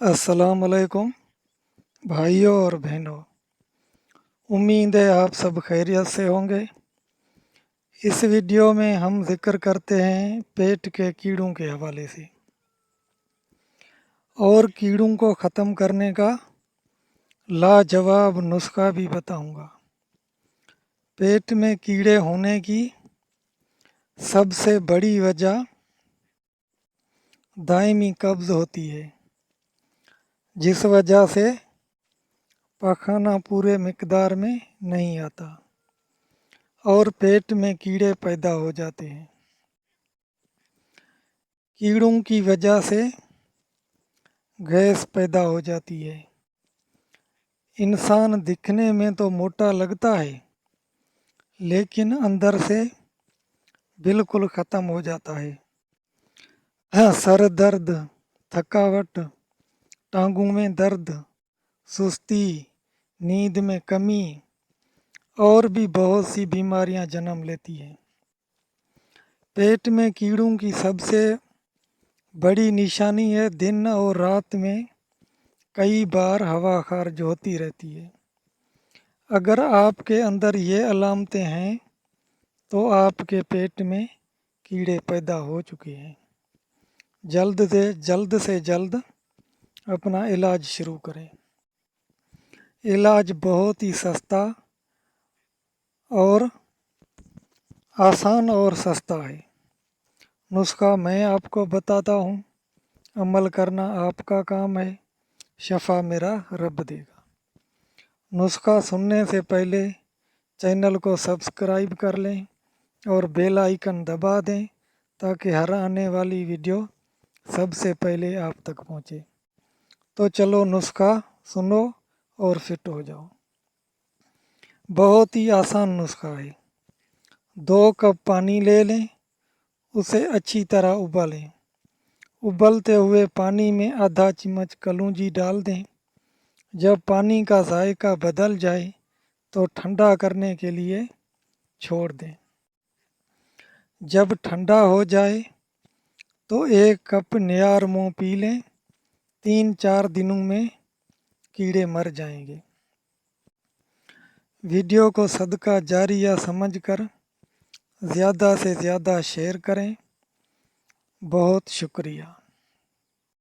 अस्सलाम वालेकुम भाइयों और बहनों। उम्मीद है आप सब खैरियत से होंगे। इस वीडियो में हम जिक्र करते हैं पेट के कीड़ों के हवाले से और कीड़ों को ख़त्म करने का लाजवाब नुस्खा भी बताऊंगा। पेट में कीड़े होने की सबसे बड़ी वजह दायमी कब्ज़ होती है, जिस वजह से पखाना पूरे मिकदार में नहीं आता और पेट में कीड़े पैदा हो जाते हैं। कीड़ों की वजह से गैस पैदा हो जाती है। इंसान दिखने में तो मोटा लगता है, लेकिन अंदर से बिल्कुल ख़त्म हो जाता है। हाँ, सर दर्द, थकावट, टांगों में दर्द, सुस्ती, नींद में कमी और भी बहुत सी बीमारियां जन्म लेती हैं। पेट में कीड़ों की सबसे बड़ी निशानी है दिन और रात में कई बार हवा खारिज होती रहती है। अगर आपके अंदर ये अलामतें हैं तो आपके पेट में कीड़े पैदा हो चुके हैं। जल्द से जल्द अपना इलाज शुरू करें। इलाज बहुत ही सस्ता और आसान और सस्ता है। नुस्खा मैं आपको बताता हूँ, अमल करना आपका काम है। शफा मेरा रब देगा। नुस्खा सुनने से पहले चैनल को सब्सक्राइब कर लें और बेल आइकन दबा दें ताकि हर आने वाली वीडियो सबसे पहले आप तक पहुँचे। तो चलो नुस्खा सुनो और फिट हो जाओ। बहुत ही आसान नुस्खा है। 2 कप पानी ले लें, उसे अच्छी तरह उबालें। उबलते हुए पानी में आधा चम्मच कलौंजी डाल दें। जब पानी का जायका बदल जाए तो ठंडा करने के लिए छोड़ दें। जब ठंडा हो जाए तो 1 कप नियार पी लें। 3-4 दिनों में कीड़े मर जाएंगे। वीडियो को सदका जारिया समझकर ज़्यादा से ज़्यादा शेयर करें। बहुत शुक्रिया।